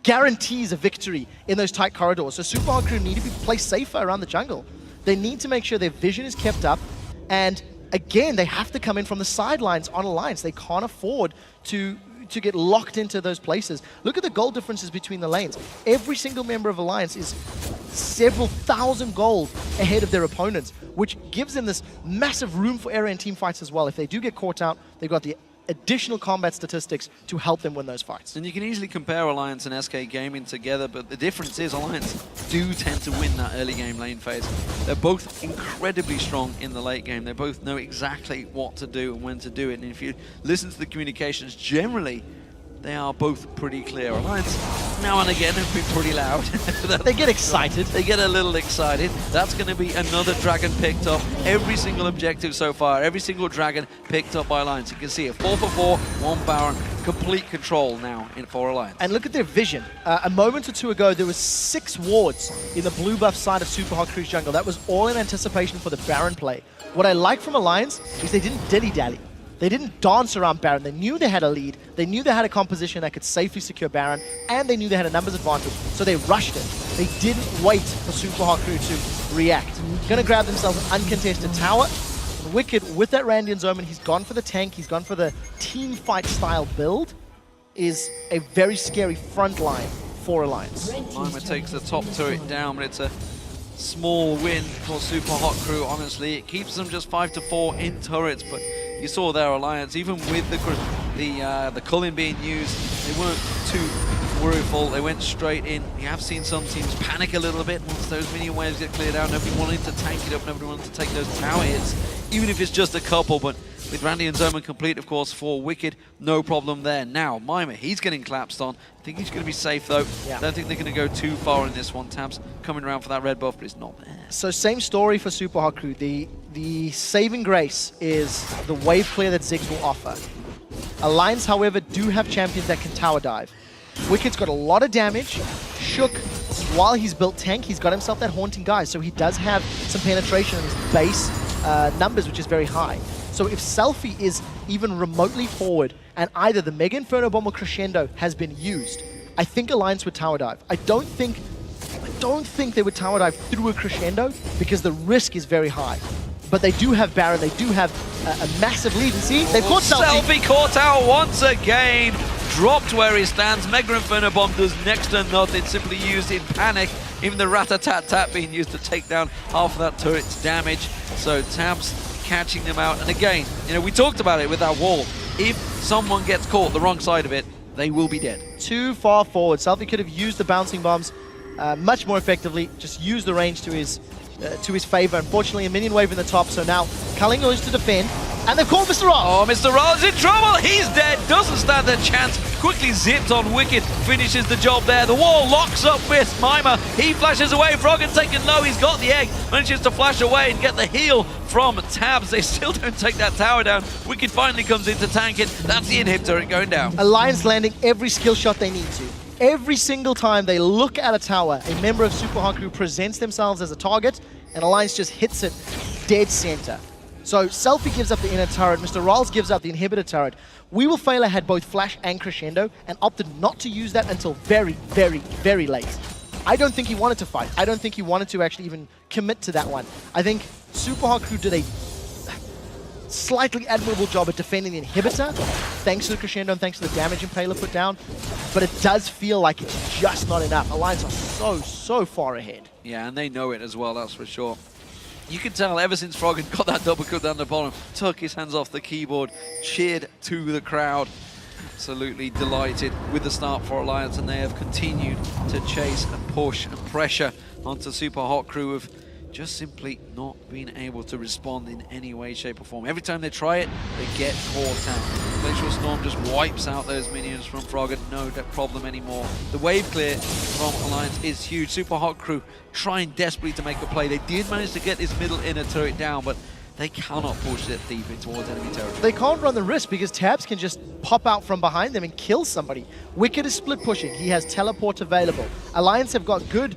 guarantees a victory in those tight corridors. So SUPA Crew need to be placed safer around the jungle. They need to make sure their vision is kept up, and again, they have to come in from the sidelines on Alliance. They can't afford to get locked into those places. Look at the gold differences between the lanes. Every single member of Alliance is several thousand gold ahead of their opponents, which gives them this massive room for error in team fights as well. If they do get caught out, they've got the additional combat statistics to help them win those fights. And you can easily compare Alliance and SK Gaming together, but the difference is Alliance do tend to win that early game lane phase. They're both incredibly strong in the late game. They both know exactly what to do and when to do it. And if you listen to the communications, generally, they are both pretty clear. Alliance, now and again, have been pretty loud. They get excited. They get a little excited. That's going to be another dragon picked up. Every single objective so far, every single dragon picked up by Alliance. You can see it, 4 for 4, 1 Baron. Complete control now for Alliance. And look at their vision. A moment or two ago, there was 6 wards in the blue buff side of SUPA Crew's jungle. That was all in anticipation for the Baron play. What I like from Alliance is they didn't dilly-dally. They didn't dance around Baron. They knew they had a lead. They knew they had a composition that could safely secure Baron, and they knew they had a numbers advantage, so they rushed it. They didn't wait for SUPA Crew to react. Gonna grab themselves an uncontested tower. Wicked, with that Randian's Omen, he's gone for the tank, he's gone for the team fight style build, is a very scary front line for Alliance. Mima takes the top turret down, but it's a small win for SUPA Crew, honestly. It keeps them just 5 to 4 in turrets, but you saw their Alliance, even with the culling being used, they weren't too worryful. They went straight in. You have seen some teams panic a little bit once those minion waves get cleared out. Nobody wanted to tank it up, nobody wanted to take those tower hits, even if it's just a couple, but with Randy and Zoma complete, of course, for Wicked. No problem there. Now, Mima, he's getting collapsed on. I think he's going to be safe, though. Yeah. I don't think they're going to go too far in this one. Tabs coming around for that red buff, but it's not there. So same story for Super Hot Crew. The saving grace is the wave clear that Ziggs will offer. Alliance, however, do have champions that can tower dive. Wicked's got a lot of damage. Shook, while he's built tank, he's got himself that Haunting Guy, so he does have some penetration in his base numbers, which is very high. So if Selfie is even remotely forward, and either the Mega Inferno Bomb or Crescendo has been used, I think Alliance would tower dive. I don't think they would tower dive through a Crescendo, because the risk is very high. But they do have Baron, they do have a massive lead. And see, they've caught Selfie. Selfie caught out once again. Dropped where he stands. Mega Inferno Bomb does next to nothing. Simply used in panic. Even the rat-a-tat-tat being used to take down half of that turret's damage. So Tabs catching them out. And again, you know, we talked about it with that wall. If someone gets caught the wrong side of it, they will be dead. Too far forward. Selfie could have used the bouncing bombs much more effectively. Just use the range to his favor. Unfortunately, a minion wave in the top. So now Culling goes to defend. And they've called Mr. Roll. Oh, Mr. Roll's in trouble. He's dead. Doesn't stand a chance. Quickly zipped on Wicked. Finishes the job there. The wall locks up with Mima. He flashes away. Froggen taken low. He's got the egg. Manages to flash away and get the heal from Tabs. They still don't take that tower down. Wicked finally comes in to tank it. That's the inhib turret going down. Alliance landing every skill shot they need to. Every single time they look at a tower, a member of Super Hot Crew presents themselves as a target, and Alliance just hits it dead center. So Selfie gives up the inner turret, Mr. Rolls gives up the inhibitor turret. We Will Failure had both Flash and Crescendo and opted not to use that until very, very, very late. I don't think he wanted to fight. I don't think he wanted to actually even commit to that one. I think Super Hot Crew did a slightly admirable job at defending the inhibitor, thanks to the Crescendo and thanks to the damage Impaler put down, but it does feel like it's just not enough. Alliance are so far ahead. Yeah, and they know it as well, that's for sure. You can tell ever since Froggen got that double kill down the bottom, took his hands off the keyboard, cheered to the crowd. Absolutely delighted with the start for Alliance, and they have continued to chase and push and pressure onto Super Hot Crew of just simply not being able to respond in any way, shape or form. Every time they try it, they get caught out. Glacial Storm just wipes out those minions from Froggen. No problem anymore. The wave clear from Alliance is huge. Super Hot Crew trying desperately to make a play. They did manage to get this middle inner turret down, but they cannot push it deep in towards enemy territory. They can't run the risk because Tabs can just pop out from behind them and kill somebody. Wicked is split pushing. He has teleport available. Alliance have got good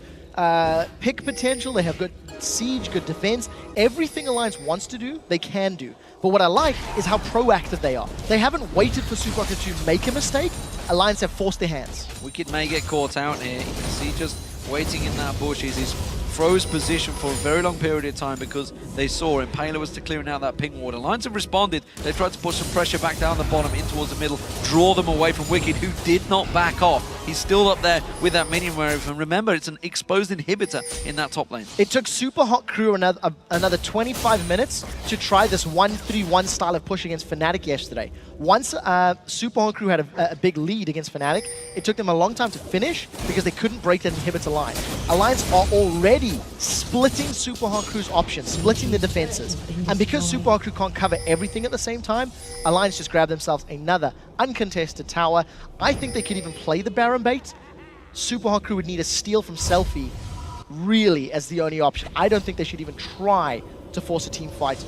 pick potential. They have good siege, good defense. Everything Alliance wants to do, they can do. But what I like is how proactive they are. They haven't waited for Super Hot Crew to make a mistake. Alliance have forced their hands. Wicked may get caught out here. You can see just waiting in that bush is his froze position for a very long period of time because they saw Impaler was to clearing out that ping ward. Alliance have responded. They tried to push some pressure back down the bottom in towards the middle, draw them away from Wicked, who did not back off. He's still up there with that minion wave, and remember, it's an exposed inhibitor in that top lane. It took Super Hot Crew another 25 minutes to try this 1-3-1 style of push against Fnatic yesterday. Once Super Hot Crew had a big lead against Fnatic, it took them a long time to finish because they couldn't break that inhibitor line. Alliance are already splitting Super Hot Crew's options, splitting the defenses. And because Super Hot Crew can't cover everything at the same time, Alliance just grabbed themselves another uncontested tower. I think they could even play the Baron bait. Super Hot Crew would need a steal from Selfie really as the only option. I don't think they should even try to force a team fight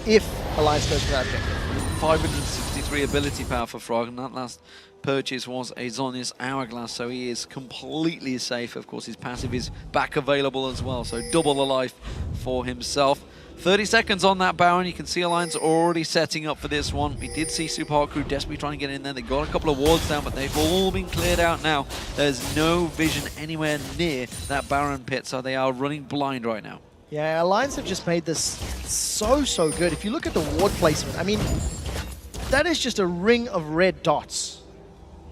if Alliance goes for that objective. 563 ability power for Frog, and that last purchase was a Zonius Hourglass, so he is completely safe. Of course, his passive is back available as well, so double the life for himself. 30 seconds on that Baron. You can see Alliance already setting up for this one. We did see Super Hot Crew desperately trying to get in there. They got a couple of wards down, but they've all been cleared out now. There's no vision anywhere near that Baron pit, so they are running blind right now. Yeah, Alliance have just made this so good. If you look at the ward placement, I mean, that is just a ring of red dots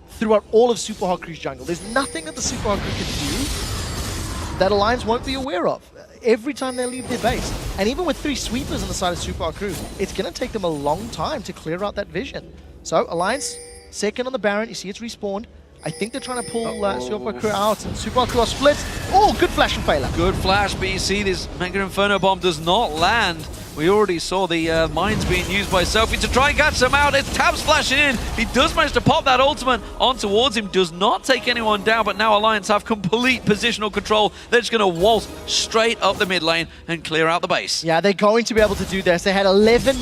throughout all of Super Hot Crew's jungle. There's nothing that the Super Hot Crew can do that Alliance won't be aware of every time they leave their base. And even with 3 sweepers on the side of Super Hot Crew, it's going to take them a long time to clear out that vision. So Alliance, second on the Baron. You see it's respawned. I think they're trying to pull Super Hot Crew out, and Super Hot Crew are split. Oh, good flash and failure. Good flash, but you see this Mega Inferno Bomb does not land We already saw the mines being used by Sophie to try and catch them out. It's Tabs flashing in. He does manage to pop that ultimate on towards him. Does not take anyone down, but now Alliance have complete positional control. They're just going to waltz straight up the mid lane and clear out the base. Yeah, they're going to be able to do this. They had 11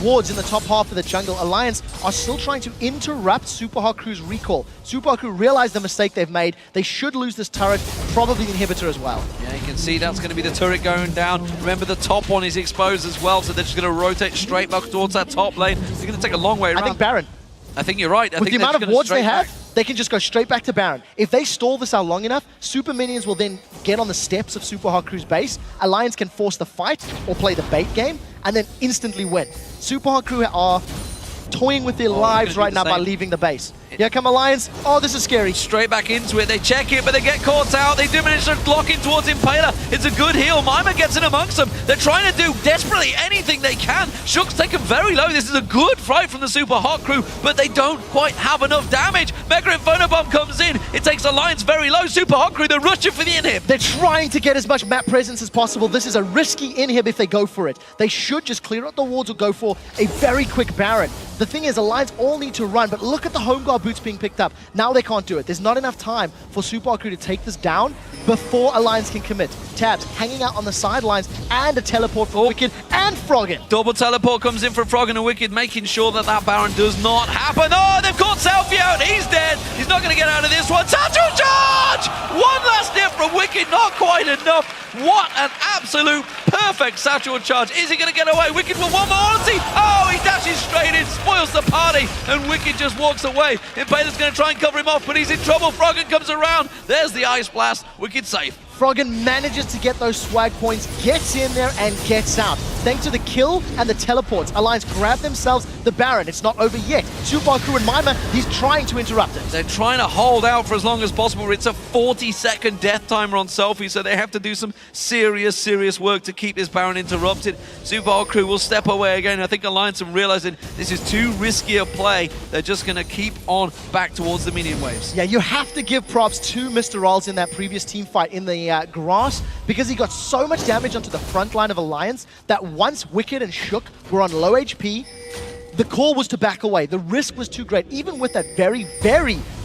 wards in the top half of the jungle. Alliance are still trying to interrupt Super Hot Crew's recall. Super Hot Crew realize the mistake they've made. They should lose this turret, probably the inhibitor as well. Yeah, you can see that's going to be the turret going down. Remember, the top one is exposed as well, so they're just going to rotate straight back towards that top lane. They're going to take a long way around. I think Baron. I think you're right. With the amount of wards they have, they can just go straight back to Baron. If they stall this out long enough, Super Minions will then get on the steps of Super Hot Crew's base. Alliance can force the fight or play the bait game and then instantly win. Super Hot Crew are toying with their lives right now by leaving the base. Here come Alliance. Oh, this is scary. Straight back into it. They check it, but they get caught out. They do manage to lock in towards Impaler. It's a good heal. Mima gets in amongst them. They're trying to do desperately anything they can. Shook's taken very low. This is a good fight from the Super Hot Crew, but they don't quite have enough damage. Mega Inferno Bomb comes in. It takes Alliance very low. Super Hot Crew, they're rushing for the inhib. They're trying to get as much map presence as possible. This is a risky inhib if they go for it. They should just clear out the wards or go for a very quick Baron. The thing is, Alliance all need to run, but look at the home guard boots being picked up. Now they can't do it. There's not enough time for Super Hot Crew to take this down before Alliance can commit. Tabs hanging out on the sidelines and a teleport for Wicked and Froggen. Double teleport comes in for Froggen and Wicked, making sure that that Baron does not happen. Oh, they've caught Selfie out. He's dead. He's not going to get out of this one. Satchel charge! One last hit from Wicked, not quite enough. What an absolute perfect Satchel charge. Is he going to get away? Wicked with one more ulti. Oh, he dashes straight in, spoils the party, and Wicked just walks away. Impaler's going to try and cover him off, but he's in trouble. Froggen comes around. There's the Ice Blast. Wicked safe. Froggen manages to get those swag points, gets in there and gets out. Thanks to the kill and the teleports, Alliance grab themselves the Baron. It's not over yet. Super Hot Crew and Mima, he's trying to interrupt it. They're trying to hold out for as long as possible. It's a 40-second death timer on Selfie, so they have to do some serious work to keep this Baron interrupted. Super Hot Crew will step away again. I think Alliance are realizing this is too risky a play. They're just going to keep on back towards the minion waves. Yeah, you have to give props to Mr. Rolls in that previous team fight in the grass, because he got so much damage onto the front line of Alliance that once Wicked and Shook were on low HP, the call was to back away. The risk was too great. Even with that very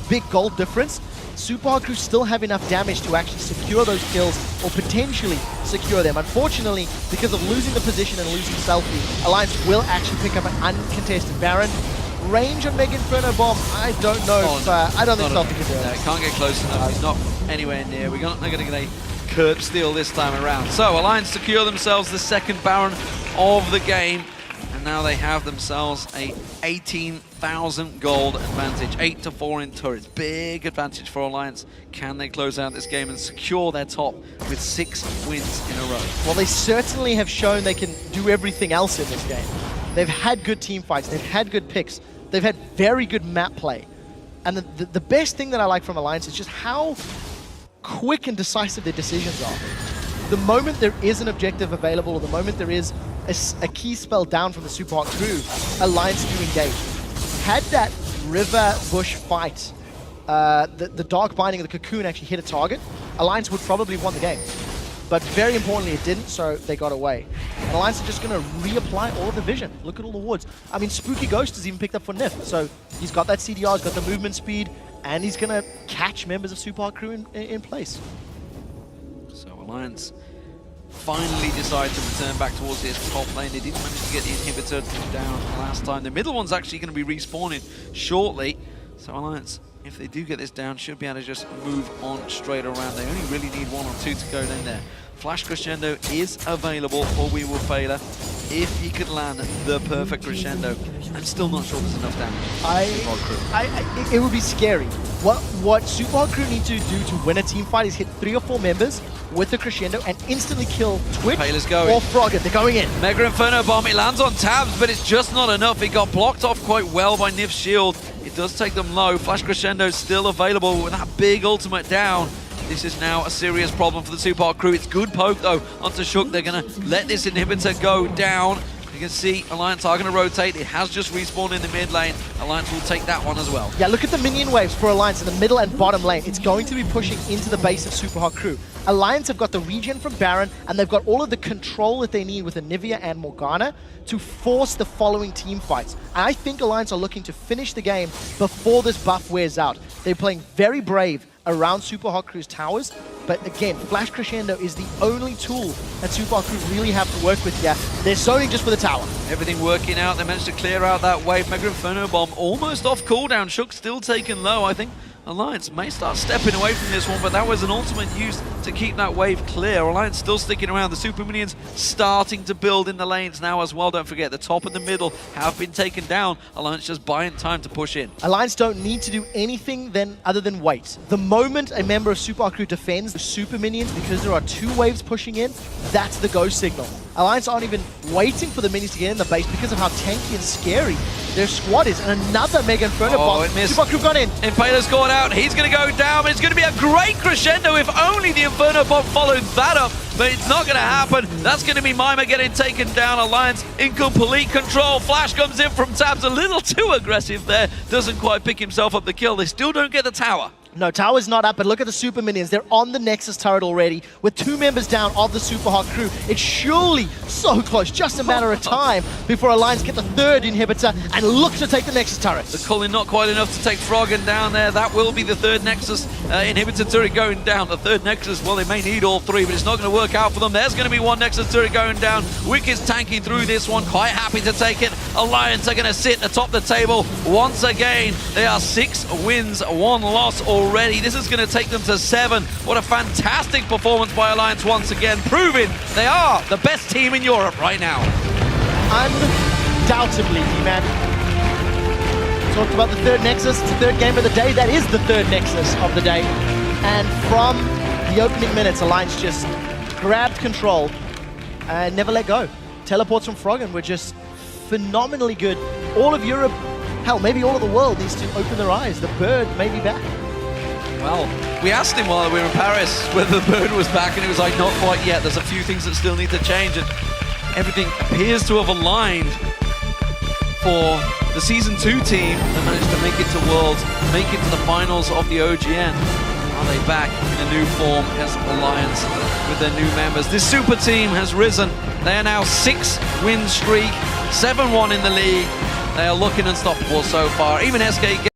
big gold difference, Super Hot Crew still have enough damage to actually secure those kills or potentially secure them. Unfortunately, because of losing the position and losing Selfie, Alliance will actually pick up an uncontested Baron. Range on Mega Inferno Bomb, I don't know if, I don't think Selfie can do it. No, can't get close enough. He's not anywhere near. We're not going to get a curb steal this time around. So Alliance secure themselves the second Baron of the game, and now they have themselves a 18,000 gold advantage, 8-4 in turrets. Big advantage for Alliance. Can they close out this game and secure their top with 6 wins in a row? Well, they certainly have shown they can do everything else in this game. They've had good team fights, they've had good picks, they've had very good map play. And the best thing that I like from Alliance is just how quick and decisive their decisions are. The moment there is an objective available, or the moment there is a key spell down from the Super Hot Crew, Alliance do engage. Had that river bush fight, the Dark Binding of the Cocoon actually hit a target, Alliance would probably have won the game. But very importantly, it didn't, so they got away. And Alliance are just going to reapply all of the vision. Look at all the wards. I mean, Spooky Ghost is even picked up for Nif, so he's got that CDR, he's got the movement speed, and he's going to catch members of Super Hot Crew in place. So Alliance finally decide to return back towards this top lane. They didn't manage to get the inhibitor down last time. The middle one's actually going to be respawning shortly. So Alliance, if they do get this down, should be able to just move on straight around. They only really need 1 or 2 to go in there. Flash Crescendo is available for We Will Failure. If he could land the perfect crescendo, I'm still not sure there's enough damage. It would be scary. What Super Hot Crew need to do to win a team fight is hit 3 or 4 members with the crescendo and instantly kill Twitch or Froggen. They're going in. Mega Inferno Bomb, it lands on Tabs, but it's just not enough. It got blocked off quite well by Nif's shield. It does take them low. Flash Crescendo is still available with that big ultimate down. This is now a serious problem for the Super Hot Crew. It's good poke though onto Shook. They're going to let this inhibitor go down. You can see Alliance are going to rotate. It has just respawned in the mid lane. Alliance will take that one as well. Yeah, look at the minion waves for Alliance in the middle and bottom lane. It's going to be pushing into the base of Super Hot Crew. Alliance have got the regen from Baron, and they've got all of the control that they need with Anivia and Morgana to force the following team fights. I think Alliance are looking to finish the game before this buff wears out. They're playing very brave around Super Hot Crew's towers, but again, Flash Crescendo is the only tool that Super Hot Crew really have to work with here. They're zoning just for the tower. Everything working out. They managed to clear out that wave. Mega Inferno Bomb almost off cooldown. Shook still taken low. I think Alliance may start stepping away from this one, but that was an ultimate used to keep that wave clear. Alliance still sticking around. The Super Minions starting to build in the lanes now as well. Don't forget, the top and the middle have been taken down. Alliance just buying time to push in. Alliance don't need to do anything then other than wait. The moment a member of Super Hot Crew defends the Super Minions, because there are 2 waves pushing in, that's the go signal. Alliance aren't even waiting for the minions to get in the base because of how tanky and scary their squad is. And another Mega Inferno bomb. It missed. Super Hot Crew got in. Impaler's gone out. He's going to go down, but it's going to be a great crescendo if only the Inferno Bomb followed that up. But it's not going to happen. That's going to be Mima getting taken down. Alliance in complete control. Flash comes in from Tabs, a little too aggressive there. Doesn't quite pick himself up the kill. They still don't get the tower. No, tower's not up, but look at the Super Minions. They're on the Nexus turret already with 2 members down of the Super Hot Crew. It's surely so close, just a matter of time before Alliance get the 3rd inhibitor and look to take the Nexus turrets. The culling not quite enough to take Froggen down there. That will be the 3rd Nexus inhibitor turret going down. The 3rd Nexus, well, they may need all 3, but it's not going to work out for them. There's going to be 1 Nexus turret going down. Wicked's tanking through this one, quite happy to take it. Alliance are going to sit atop the table once again. They are 6 wins, 1 loss already. This is going to take them to 7. What a fantastic performance by Alliance once again, proving they are the best team in Europe right now. Undoubtedly, man. Talked about the 3rd Nexus. It's the 3rd game of the day. That is the 3rd Nexus of the day. And from the opening minutes, Alliance just grabbed control and never let go. Teleports from Froggen were just phenomenally good. All of Europe, hell, maybe all of the world needs to open their eyes. The bird may be back. Well, we asked him while we were in Paris whether the bird was back, and he was like, not quite yet. There's a few things that still need to change, and everything appears to have aligned for the Season 2 team that managed to make it to Worlds, make it to the finals of the OGN. Are they back in a new form as Alliance with their new members? This super team has risen. They are now 6-win streak, 7-1 in the league. They are looking unstoppable so far. Even SK